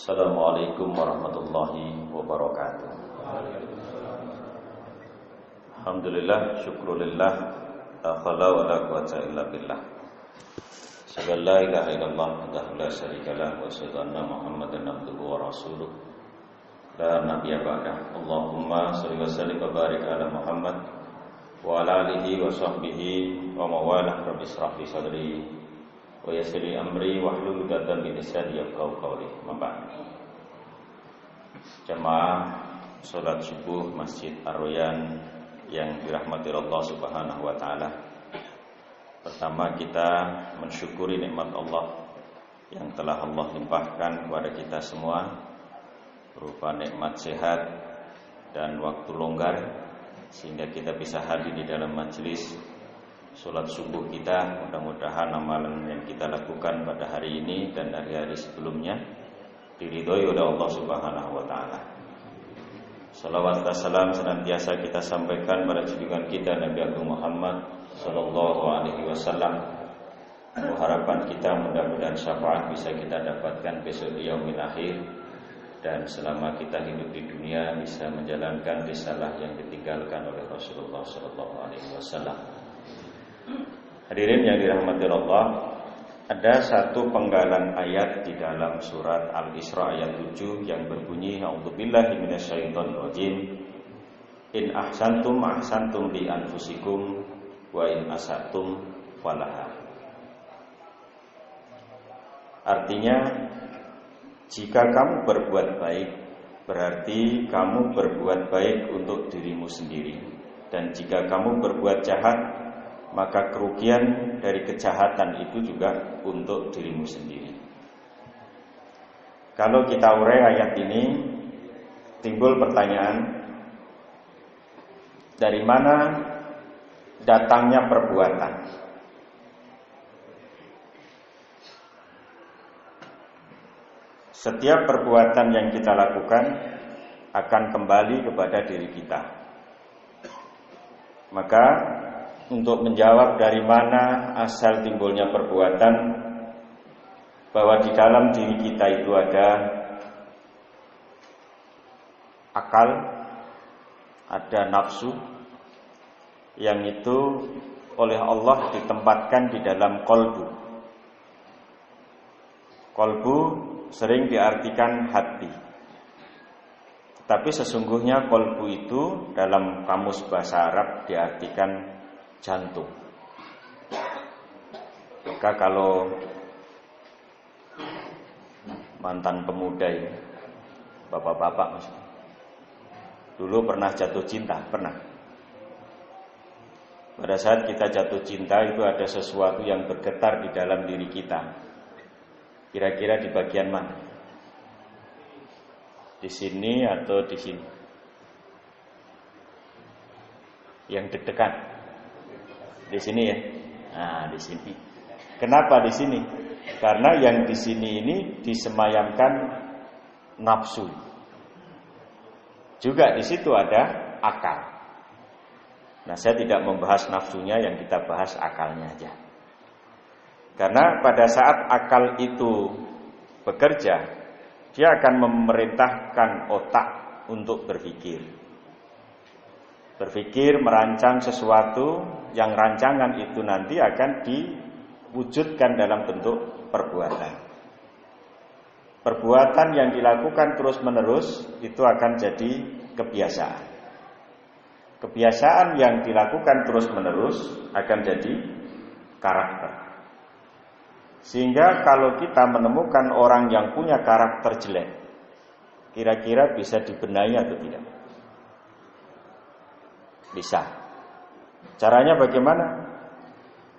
Assalamualaikum warahmatullahi wabarakatuh. Alhamdulillah, syukrulillah, la haula wala quwwata illa billah. Asyhadu an la ilaha illallah wahdahu la syarikalah wa asyhadu anna Muhammadan abduhu wa rasuluh. La nabiyya ba'dah. Allahumma shalli wa sallim wa barik ala Muhammad wa ala alihi wa sahbihi wa mawalah. Rabbi shrah li sadri wa yassir li amri wahlul 'uqdatam min lisani yafqahu qawli. Jamaah salat subuh Masjid Ar-Royan yang dirahmati Allah Subhanahu wa taala. Pertama, kita mensyukuri nikmat Allah yang telah Allah limpahkan kepada kita semua berupa nikmat sehat dan waktu longgar sehingga kita bisa hadir di dalam majelis salat subuh kita. Mudah-mudahan amalan yang kita lakukan pada hari ini dan hari-hari sebelumnya diridhoi oleh Allah Subhanahu wa taala. Salawat dan salam senantiasa kita sampaikan pada junjungan kita Nabi Agung Muhammad sallallahu alaihi wasallam. Harapan kita mudah-mudahan syafaat bisa kita dapatkan besok di yaumil akhir, dan selama kita hidup di dunia bisa menjalankan risalah yang ditinggalkan oleh Rasulullah sallallahu alaihi wasallam. Hadirin yang dirahmati Allah, ada satu penggalan ayat di dalam surat Al-Isra ayat 7 yang berbunyi, a'udzubillahi minasyaitonir rajim. In ahsantum ahsantum li anfusikum wa in asatum falaha. Artinya, jika kamu berbuat baik, berarti kamu berbuat baik untuk dirimu sendiri. Dan jika kamu berbuat jahat, maka kerugian dari kejahatan itu juga untuk dirimu sendiri. Kalau kita urai ayat ini, timbul pertanyaan, dari mana datangnya perbuatan? Setiap perbuatan yang kita lakukan akan kembali kepada diri kita. Maka untuk menjawab dari mana asal timbulnya perbuatan, bahwa di dalam diri kita itu ada akal, ada nafsu, yang itu oleh Allah ditempatkan di dalam qalbu. Qalbu sering diartikan hati, tapi sesungguhnya qalbu itu dalam kamus bahasa Arab diartikan jantung. Maka kalau mantan pemuda ini, bapak-bapak maksudnya, dulu pernah jatuh cinta, pernah. Pada saat kita jatuh cinta itu ada sesuatu yang bergetar di dalam diri kita. Kira-kira di bagian mana? Di sini atau di sini? Yang deg-degan? Di sini ya. Nah, di sini. Kenapa di sini? Karena yang di sini ini disemayamkan nafsu. Juga di situ ada akal. Nah, saya tidak membahas nafsunya, yang kita bahas akalnya aja. Karena pada saat akal itu bekerja, dia akan memerintahkan otak untuk berpikir. Berpikir, merancang sesuatu yang rancangan itu nanti akan diwujudkan dalam bentuk perbuatan. Perbuatan yang dilakukan terus-menerus itu akan jadi kebiasaan. Kebiasaan yang dilakukan terus-menerus akan jadi karakter. Sehingga kalau kita menemukan orang yang punya karakter jelek, kira-kira bisa dibenahi atau tidak? Bisa. Caranya bagaimana?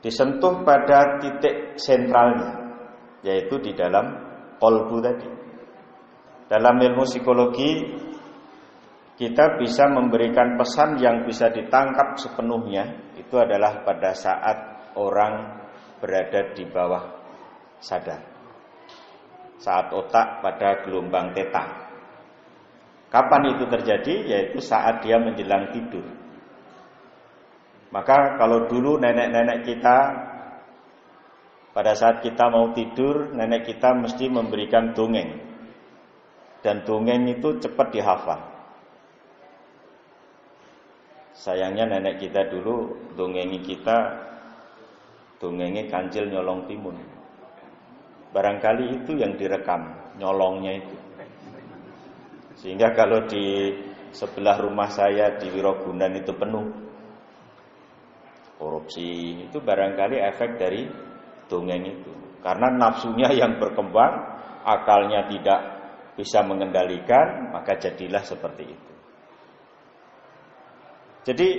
Disentuh pada titik sentralnya, yaitu di dalam qalbu tadi. Dalam ilmu psikologi, kita bisa memberikan pesan yang bisa ditangkap sepenuhnya. Itu adalah pada saat orang berada di bawah sadar, saat otak pada gelombang theta. Kapan itu terjadi? Yaitu saat dia menjelang tidur. Maka kalau dulu nenek-nenek kita, pada saat kita mau tidur, nenek kita mesti memberikan dongeng. dan dongeng itu cepat dihafal. Sayangnya nenek kita dulu dongengi Kancil Nyolong Timun. Barangkali itu yang direkam, nyolongnya itu. Sehingga kalau di sebelah rumah saya di Wirogunan itu penuh korupsi, itu barangkali efek dari dongeng itu. Karena nafsunya yang berkembang, akalnya tidak bisa mengendalikan, maka jadilah seperti itu. Jadi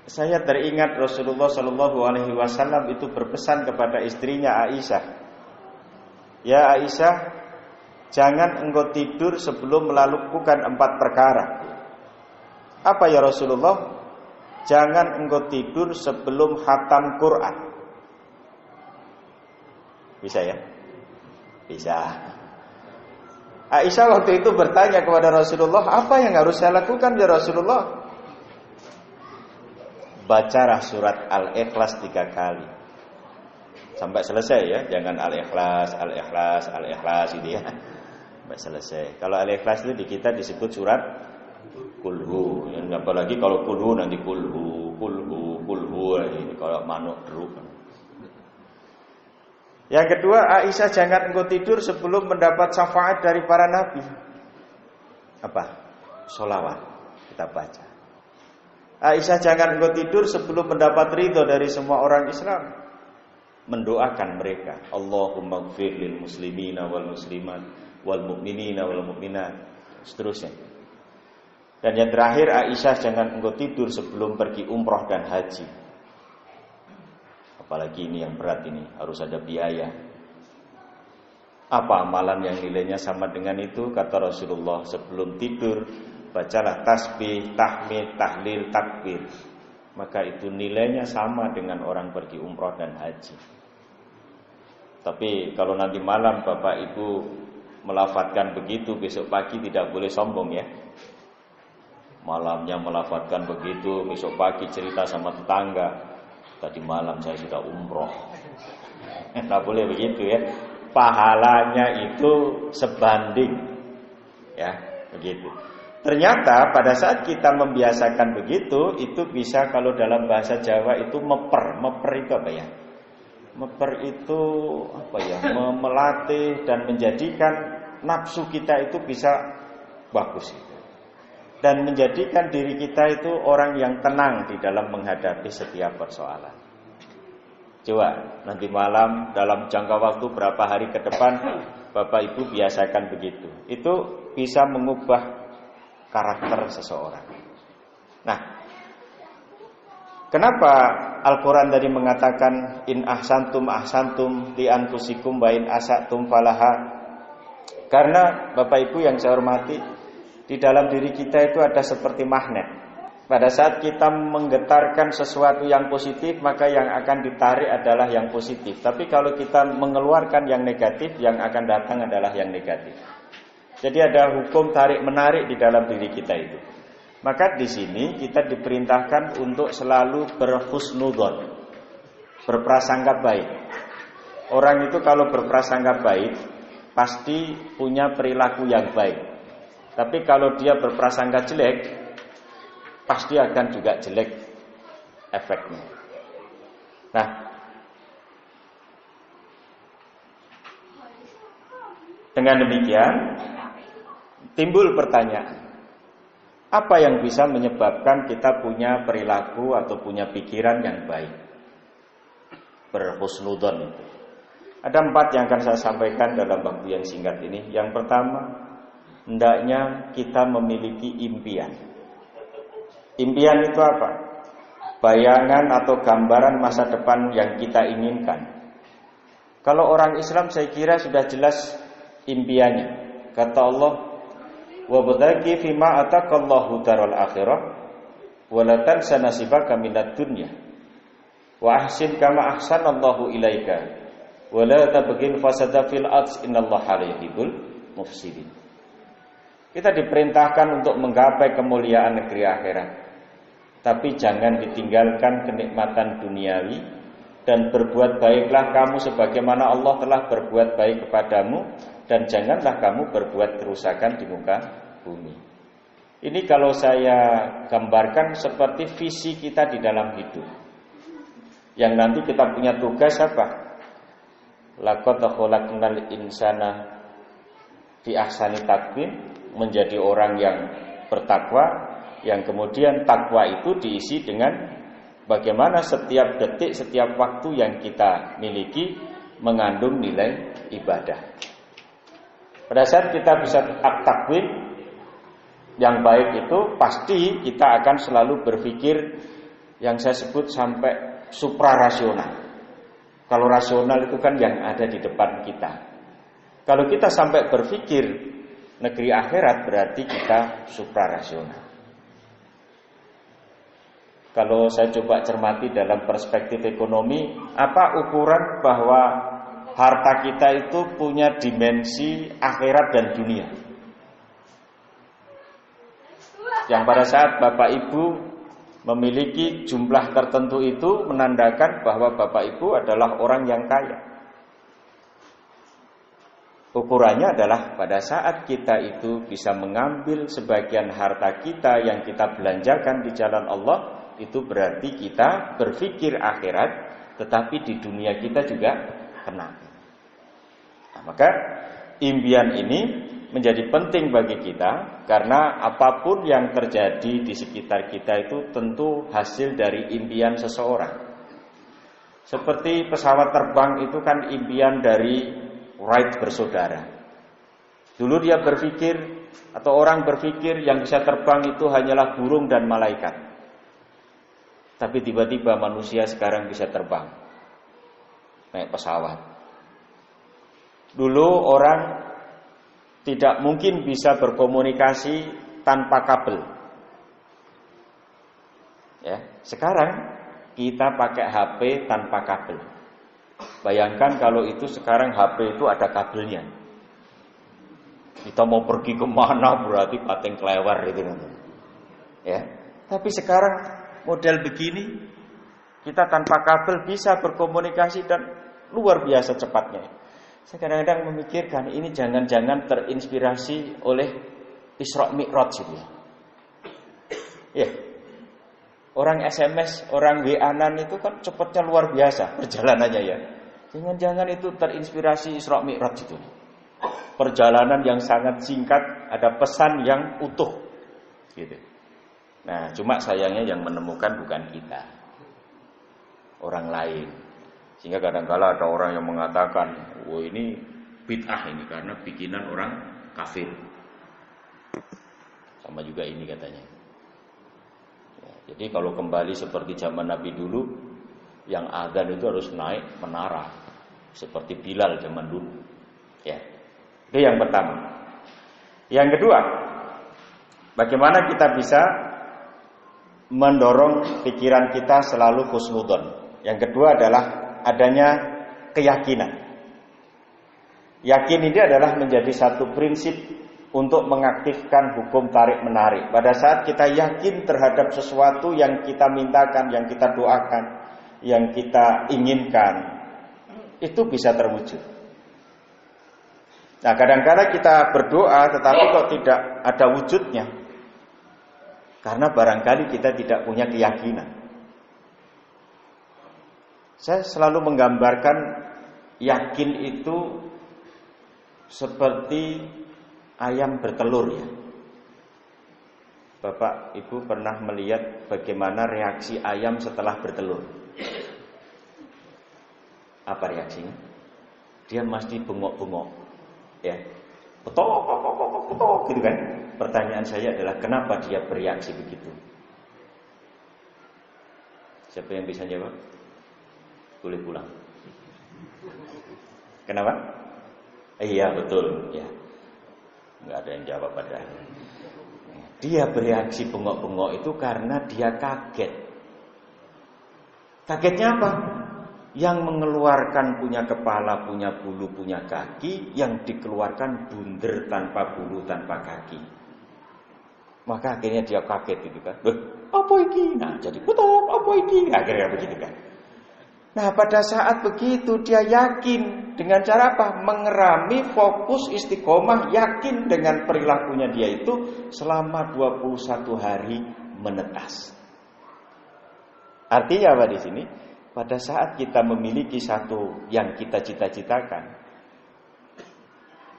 saya teringat Rasulullah Shallallahu Alaihi Wasallam itu berpesan kepada istrinya Aisyah, ya Aisyah, jangan engkau tidur sebelum melakukan 4 perkara. Apa ya Rasulullah? Jangan engkau tidur sebelum khatam Quran. Bisa ya? Bisa. Aisyah waktu itu bertanya kepada Rasulullah, apa yang harus saya lakukan ya Rasulullah? Bacalah surat Al-Ikhlas 3 kali sampai selesai ya, jangan Al-Ikhlas, Al-Ikhlas, Al-Ikhlas gitu ya, sampai selesai. Kalau Al-Ikhlas itu di kita disebut surat Kulhu, apalagi kalau Kulhu nanti Kulhu, ini kalau manuk deruk. Yang kedua, Aisyah, jangan engkau tidur sebelum mendapat syafaat dari para nabi. Apa? Sholawat kita baca. Aisyah, jangan engkau tidur sebelum mendapat ridho dari semua orang Islam. Mendoakan mereka, Allahumma gfir lil muslimina wal muslimat wal mu'minina wal mu'minat, seterusnya. Dan yang terakhir, Aisyah, jangan engkau tidur sebelum pergi umroh dan haji. Apalagi ini yang berat ini, harus ada biaya. Apa amalan yang nilainya sama dengan itu? Kata Rasulullah, sebelum tidur bacalah tasbih, tahmid, tahlil, takbir. Maka itu nilainya sama dengan orang pergi umroh dan haji. Tapi kalau nanti malam Bapak Ibu melafadzkan begitu, besok pagi tidak boleh sombong ya. Malamnya melafadzkan begitu, besok pagi cerita sama tetangga, tadi malam saya sudah umroh. Tidak boleh begitu ya. Pahalanya itu sebanding, ya begitu. Ternyata pada saat kita membiasakan begitu, itu bisa kalau dalam bahasa Jawa itu meper itu apa ya? Meper itu apa ya? Melatih dan menjadikan nafsu kita itu bisa bagus. Dan menjadikan diri kita itu orang yang tenang di dalam menghadapi setiap persoalan. Coba nanti malam dalam jangka waktu berapa hari ke depan Bapak Ibu biasakan begitu. Itu bisa mengubah karakter seseorang. Nah, kenapa Al-Quran tadi mengatakan in ahsantum li anfusikum wa in asatum falaha? Karena Bapak Ibu yang saya hormati, di dalam diri kita itu ada seperti magnet. Pada saat kita menggetarkan sesuatu yang positif, maka yang akan ditarik adalah yang positif. Tapi kalau kita mengeluarkan yang negatif, yang akan datang adalah yang negatif. Jadi ada hukum tarik-menarik di dalam diri kita itu. Maka di sini kita diperintahkan untuk selalu berhusnudzon, berprasangka baik. Orang itu kalau berprasangka baik, pasti punya perilaku yang baik. Tapi kalau dia berprasangka jelek, pasti akan juga jelek efeknya. Nah, dengan demikian timbul pertanyaan, apa yang bisa menyebabkan kita punya perilaku atau punya pikiran yang baik? Berhusnudzon itu. Ada 4 yang akan saya sampaikan dalam waktu yang singkat ini. Yang pertama, hendaknya kita memiliki impian. Impian itu apa? Bayangan atau gambaran masa depan yang kita inginkan. Kalau orang Islam saya kira sudah jelas impiannya. Kata Allah, wabtaghi fima ataqallahu daral akhirah wa la tansa nasibaka minad dunya wa ahsin kama ahsanallahu ilaika wa la tabghil fasada fil ardi innallaha la yuhibbul mufsidin. Kita diperintahkan untuk menggapai kemuliaan negeri akhirat, tapi jangan ditinggalkan kenikmatan duniawi, dan berbuat baiklah kamu sebagaimana Allah telah berbuat baik kepadamu, dan janganlah kamu berbuat kerusakan di muka bumi. Ini kalau saya gambarkan seperti visi kita di dalam hidup. Yang nanti kita punya tugas apa? Laqad khalaqnal insana fi ahsani taqwim, menjadi orang yang bertakwa, yang kemudian takwa itu diisi dengan bagaimana setiap detik, setiap waktu yang kita miliki mengandung nilai ibadah. Pada saat kita bisa takwim yang baik itu, pasti kita akan selalu berpikir yang saya sebut sampai suprarasional. Kalau rasional itu kan yang ada di depan kita. Kalau kita sampai berpikir negeri akhirat, berarti kita suprarasional. Kalau saya coba cermati dalam perspektif ekonomi, apa ukuran bahwa harta kita itu punya dimensi akhirat dan dunia? Yang pada saat Bapak Ibu memiliki jumlah tertentu itu menandakan bahwa Bapak Ibu adalah orang yang kaya. Ukurannya adalah pada saat kita itu bisa mengambil sebagian harta kita yang kita belanjakan di jalan Allah, itu berarti kita berpikir akhirat, tetapi di dunia kita juga kena. Nah, maka impian ini menjadi penting bagi kita, karena apapun yang terjadi di sekitar kita itu tentu hasil dari impian seseorang. Seperti pesawat terbang itu kan impian dari Wright bersaudara. Dulu dia berpikir, atau orang berpikir yang bisa terbang itu hanyalah burung dan malaikat. Tapi tiba-tiba manusia sekarang bisa terbang naik pesawat. Dulu orang tidak mungkin bisa berkomunikasi tanpa kabel. Ya, sekarang kita pakai HP tanpa kabel. Bayangkan kalau itu sekarang HP itu ada kabelnya. Kita mau pergi kemana berarti pating kelewar gitu. Ya, tapi sekarang model begini, kita tanpa kabel bisa berkomunikasi dan luar biasa cepatnya. Saya kadang-kadang memikirkan ini jangan-jangan terinspirasi oleh Isra Mi'raj itu. Ya. Orang SMS, orang WA-an itu kan cepatnya luar biasa perjalanannya ya. Jangan-jangan itu terinspirasi Isra Mi'raj itu. Perjalanan yang sangat singkat, ada pesan yang utuh gitu. Nah, cuma sayangnya yang menemukan bukan kita, orang lain. Sehingga kadang-kala ada orang yang mengatakan, "Wah, ini bid'ah ini karena bikinan orang kafir." Sama juga ini katanya. Ya, jadi kalau kembali seperti zaman Nabi dulu, yang adzan itu harus naik menara, seperti Bilal zaman dulu. Ya, itu yang pertama. Yang kedua, bagaimana kita bisa mendorong pikiran kita selalu husnudzon. Yang kedua adalah adanya keyakinan. Yakin ini adalah menjadi satu prinsip untuk mengaktifkan hukum tarik menarik. Pada saat kita yakin terhadap sesuatu yang kita mintakan, yang kita doakan, yang kita inginkan, itu bisa terwujud. Nah, kadang-kadang kita berdoa tetapi kok tidak ada wujudnya. Karena barangkali kita tidak punya keyakinan. Saya selalu menggambarkan yakin itu seperti ayam bertelur ya. Bapak Ibu pernah melihat bagaimana reaksi ayam setelah bertelur? Apa reaksinya? Dia mesti bengok-bengok. Ya. Petok gitu kan. Pertanyaan saya adalah kenapa dia bereaksi begitu? Siapa yang bisa jawab? Boleh pulang. Kenapa? Iya betul ya. Enggak ada yang jawab padahal. Dia bereaksi bengok-bengok itu karena dia kaget. Kagetnya apa? Yang mengeluarkan punya kepala, punya bulu, punya kaki, yang dikeluarkan bunder tanpa bulu, tanpa kaki. Maka akhirnya dia kaget gitu kan. Apa ini? Nah, jadi betul apa ini? Akhirnya begitu kan. Nah, pada saat begitu dia yakin dengan cara apa? Mengerami, fokus, istiqomah, yakin dengan perilakunya dia itu selama 21 hari menetas. Artinya apa di sini? Pada saat kita memiliki satu yang kita cita-citakan,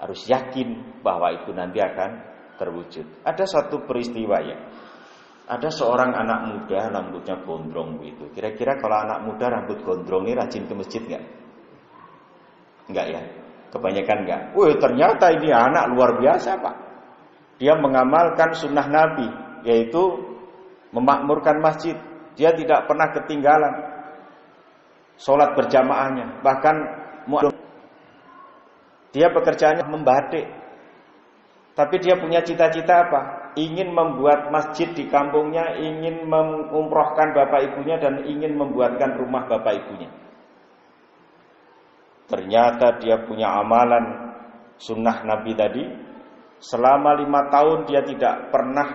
harus yakin bahwa itu nanti akan terwujud. Ada satu peristiwa ya. Ada seorang anak muda rambutnya gondrong begitu. Kira-kira kalau anak muda rambut gondrong ini rajin ke masjid enggak? Enggak ya? Kebanyakan enggak. Wih, ternyata ini anak luar biasa, Pak. Dia mengamalkan sunnah Nabi, yaitu memakmurkan masjid. Dia tidak pernah ketinggalan sholat berjamaahnya. Bahkan dia pekerjaannya membatik. Tapi dia punya cita-cita apa? Ingin membuat masjid di kampungnya, ingin mengumrohkan bapak ibunya, dan ingin membuatkan rumah bapak ibunya. Ternyata dia punya amalan sunnah Nabi tadi. Selama 5 tahun dia tidak pernah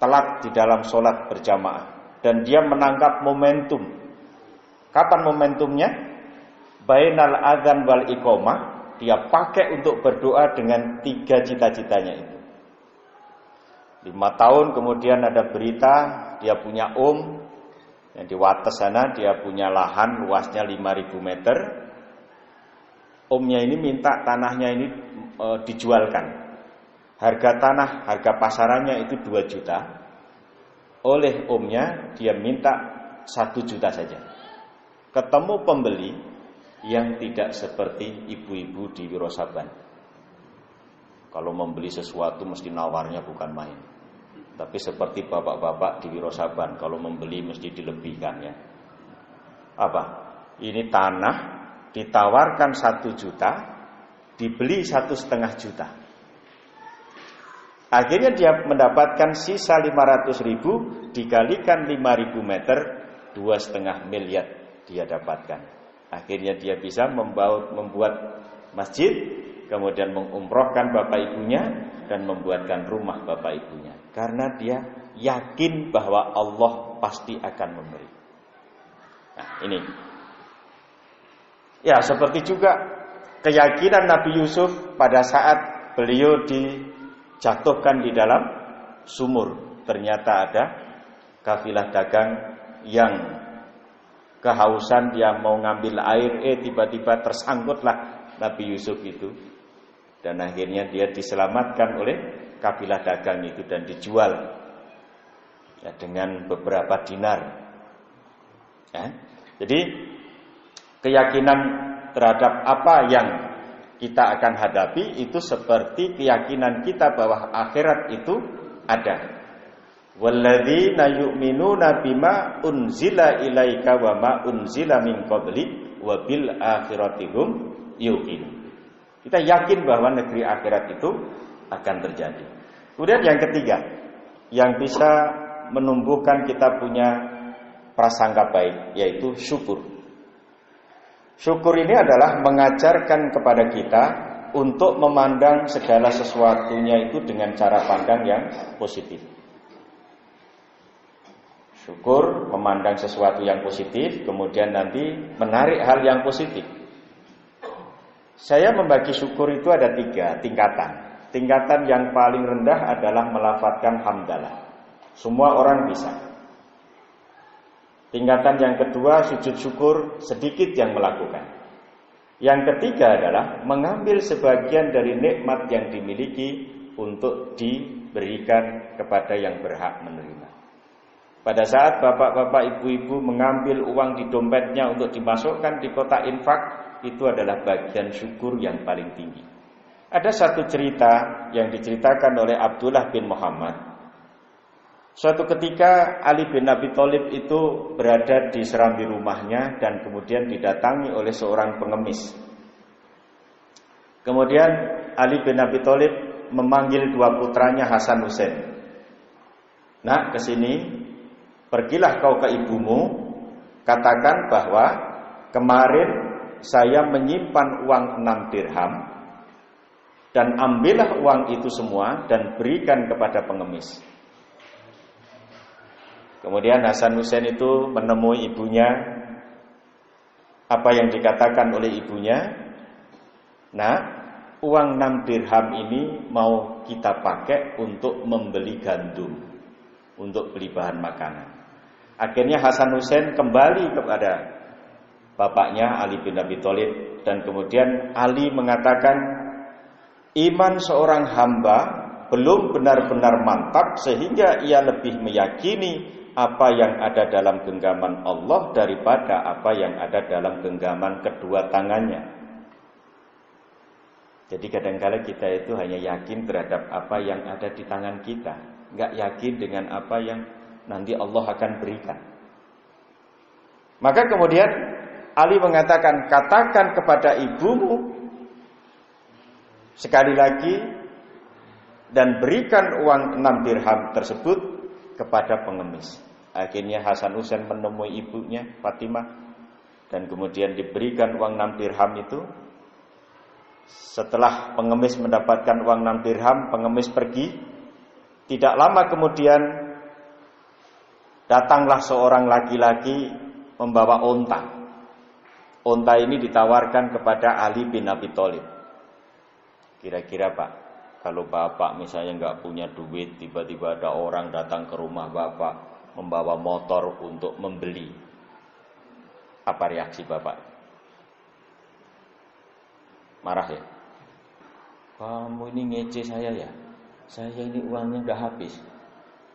telat di dalam sholat berjamaah. Dan dia menangkap momentum. Kapan momentumnya? Bainal adzan wal iqamah. Dia pakai untuk berdoa dengan 3 cita-citanya itu. 5 tahun kemudian ada berita, dia punya yang di Wates sana, dia punya lahan luasnya 5.000 meter. Omnya ini minta tanahnya ini dijualkan. Harga tanah, harga pasarannya itu 2 juta. Oleh omnya dia minta 1 juta saja. Ketemu pembeli yang tidak seperti ibu-ibu di Wirosaban. Kalau membeli sesuatu mesti nawarnya bukan main. Tapi seperti bapak-bapak di Wirosaban, kalau membeli mesti dilebihkan ya. Apa? Ini tanah ditawarkan 1 juta, dibeli 1,5 juta. Akhirnya dia mendapatkan sisa 500.000 dikalikan 5.000 meter, 2,5 miliar dia dapatkan. Akhirnya dia bisa membuat masjid, kemudian mengumrohkan bapak ibunya, dan membuatkan rumah bapak ibunya. Karena dia yakin bahwa Allah pasti akan memberi. Nah ini. Ya seperti juga keyakinan Nabi Yusuf pada saat beliau dijatuhkan di dalam sumur. Ternyata ada kafilah dagang yang kehausan, dia mau ngambil air, tiba-tiba tersangkutlah Nabi Yusuf itu. Dan akhirnya dia diselamatkan oleh kafilah dagang itu dan dijual ya, dengan beberapa dinar ya. Jadi keyakinan terhadap apa yang kita akan hadapi itu seperti keyakinan kita bahwa akhirat itu ada. Walladzina yu'minuna bima unzila ilaika wa ma unzila min qablik wa bil akhirati hum yuqinun. Kita yakin bahwa negeri akhirat itu akan terjadi. Kemudian yang ketiga, yang bisa menumbuhkan kita punya prasangka baik, yaitu syukur. Syukur ini adalah mengajarkan kepada kita untuk memandang segala sesuatunya itu dengan cara pandang yang positif. Syukur, memandang sesuatu yang positif, kemudian nanti menarik hal yang positif. Saya membagi syukur itu ada 3 tingkatan. Tingkatan yang paling rendah adalah melafadzkan hamdalah. Semua orang bisa. Tingkatan yang kedua, sujud syukur, sedikit yang melakukan. Yang ketiga adalah mengambil sebagian dari nikmat yang dimiliki untuk diberikan kepada yang berhak menerima. Pada saat bapak-bapak, ibu-ibu mengambil uang di dompetnya untuk dimasukkan di kotak infak, itu adalah bagian syukur yang paling tinggi. Ada satu cerita yang diceritakan oleh Abdullah bin Muhammad. Suatu ketika Ali bin Abi Thalib itu berada di serambi rumahnya dan kemudian didatangi oleh seorang pengemis. Kemudian Ali bin Abi Thalib memanggil 2 putranya Hasan Husain. Nah, kesini, pergilah kau ke ibumu, katakan bahwa kemarin saya menyimpan uang 6 dirham dan ambillah uang itu semua dan berikan kepada pengemis. Kemudian Hasan Husain itu menemui ibunya. apa yang dikatakan oleh ibunya, nah, uang 6 dirham ini mau kita pakai untuk membeli gandum, untuk beli bahan makanan. Akhirnya Hasan Husain kembali kepada bapaknya Ali bin Abi Thalib, dan kemudian Ali mengatakan, iman seorang hamba belum benar-benar mantap sehingga ia lebih meyakini apa yang ada dalam genggaman Allah daripada apa yang ada dalam genggaman kedua tangannya. Jadi kadang-kala kita itu hanya yakin terhadap apa yang ada di tangan kita, nggak yakin dengan apa yang nanti Allah akan berikan. Maka kemudian Ali mengatakan, katakan kepada ibumu sekali lagi dan berikan uang 6 dirham tersebut kepada pengemis. Akhirnya Hasan Husain menemui ibunya Fatimah, dan kemudian diberikan uang 6 dirham itu. Setelah pengemis mendapatkan uang 6 dirham, pengemis pergi. Tidak lama kemudian datanglah seorang laki-laki membawa onta. Onta ini ditawarkan kepada Ali bin Abi Thalib. Kira-kira Pak, kalau Bapak misalnya nggak punya duit, tiba-tiba ada orang datang ke rumah Bapak membawa motor untuk membeli, apa reaksi Bapak? Marah ya? Kamu ini ngece saya ya? Saya ini uangnya udah habis,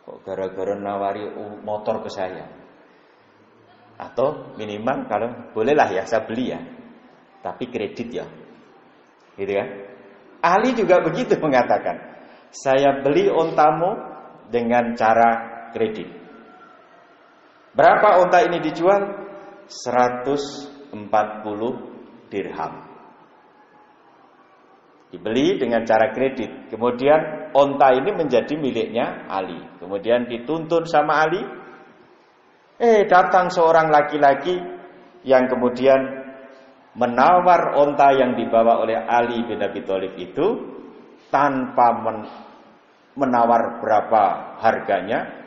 kok gara-gara nawari motor ke saya? Atau minimal kalau bolehlah ya saya beli ya, tapi kredit ya, gitu kan? Ali juga begitu mengatakan, saya beli ontamu dengan cara kredit. Berapa onta ini dijual? 140 dirham. Dibeli dengan cara kredit. Kemudian onta ini menjadi miliknya Ali. Kemudian dituntun sama Ali. Datang seorang laki-laki yang kemudian menawar onta yang dibawa oleh Ali bin Abi Thalib itu tanpa menawar berapa harganya.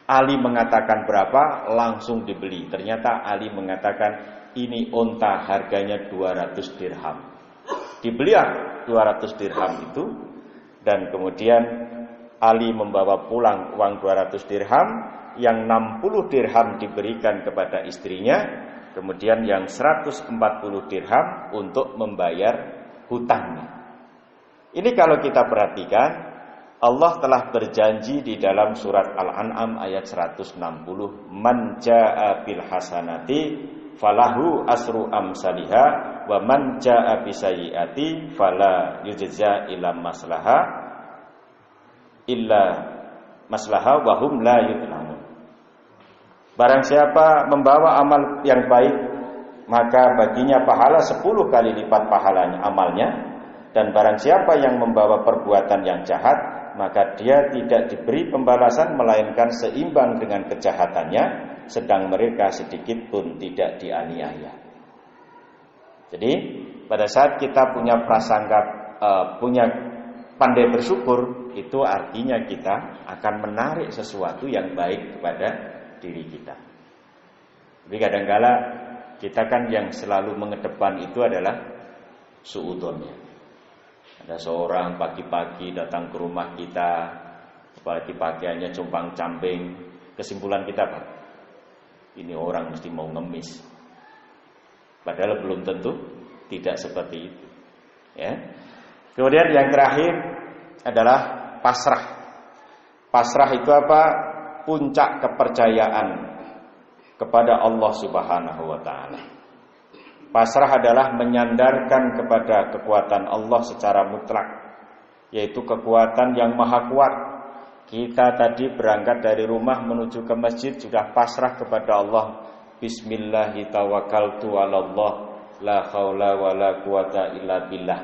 Ali mengatakan berapa, langsung dibeli. Ternyata Ali mengatakan ini onta harganya 200 dirham. Dibeli 200 dirham itu, dan kemudian Ali membawa pulang uang 200 dirham, yang 60 dirham diberikan kepada istrinya, kemudian yang 140 dirham untuk membayar hutangnya. Ini kalau kita perhatikan, Allah telah berjanji di dalam surat Al-An'am ayat 160, man jaa'a bil hasanati falahu asru amsalha wa man jaa'a bisayyi'ati fala yujza illa maslaha wa hum la yuzlamun. Barang siapa membawa amal yang baik, maka baginya pahala 10 kali lipat pahalanya amalnya, dan barang siapa yang membawa perbuatan yang jahat, maka dia tidak diberi pembalasan melainkan seimbang dengan kejahatannya, sedang mereka sedikit pun tidak dianiaya. Jadi pada saat kita punya prasangka, punya pandai bersyukur, itu artinya kita akan menarik sesuatu yang baik kepada diri kita. Tapi kadang-kala kita kan yang selalu mengedepan itu adalah suudzonnya. Ada seorang pagi-pagi datang ke rumah kita, pagi-pagiannya compang-camping. Kesimpulan kita apa? Ini orang mesti mau ngemis. Padahal belum tentu tidak seperti itu. Ya. Kemudian yang terakhir adalah pasrah. Pasrah itu apa? Puncak kepercayaan kepada Allah Subhanahu wa taala. Pasrah adalah menyandarkan kepada kekuatan Allah secara mutlak, yaitu kekuatan yang maha kuat. Kita tadi berangkat dari rumah menuju ke masjid sudah pasrah kepada Allah. Bismillahi tawakkaltu 'alallah la haula wala quwata illa billah.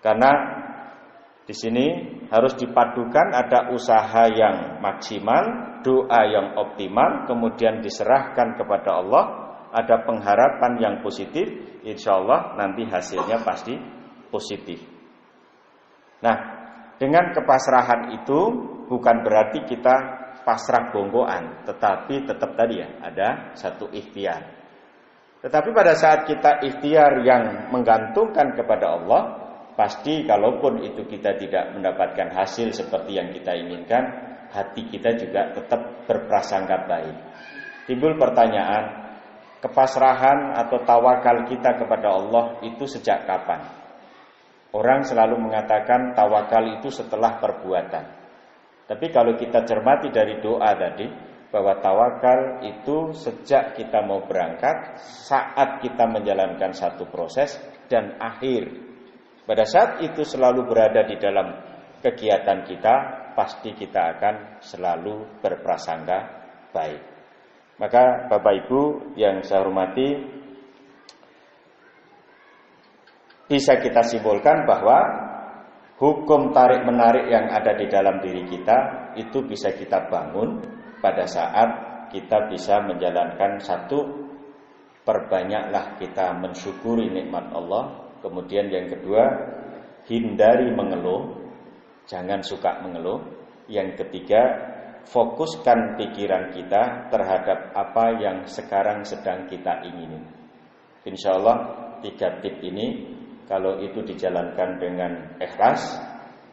Karena di sini harus dipadukan ada usaha yang maksimal, doa yang optimal, kemudian diserahkan kepada Allah. Ada pengharapan yang positif, insya Allah nanti hasilnya pasti positif. Nah, dengan kepasrahan itu bukan berarti kita pasrah bonggoan, tetapi tetap tadi ya ada satu ikhtiar. Tetapi pada saat kita ikhtiar yang menggantungkan kepada Allah, pasti kalaupun itu kita tidak mendapatkan hasil seperti yang kita inginkan, hati kita juga tetap berprasangka baik. Timbul pertanyaan, kepasrahan atau tawakal kita kepada Allah itu sejak kapan? Orang selalu mengatakan tawakal itu setelah perbuatan. Tapi kalau kita cermati dari doa tadi, bahwa tawakal itu sejak kita mau berangkat, saat kita menjalankan satu proses, dan akhir. Pada saat itu selalu berada di dalam kegiatan kita, pasti kita akan selalu berprasangka baik. Maka Bapak Ibu yang saya hormati, bisa kita simpulkan bahwa hukum tarik-menarik yang ada di dalam diri kita itu bisa kita bangun pada saat kita bisa menjalankan satu, perbanyaklah kita mensyukuri nikmat Allah. Kemudian yang kedua, hindari mengeluh, jangan suka mengeluh. Yang ketiga, fokuskan pikiran kita terhadap apa yang sekarang sedang kita ingini. Insya Allah 3 tip ini kalau itu dijalankan dengan ikhlas,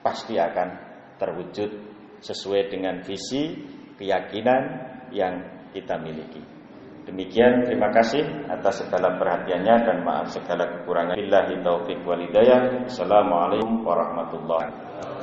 pasti akan terwujud sesuai dengan visi, keyakinan yang kita miliki. Demikian, terima kasih atas segala perhatiannya dan maaf segala kekurangan. Billahi taufiq wal hidayah. Assalamualaikum warahmatullahi wabarakatuh.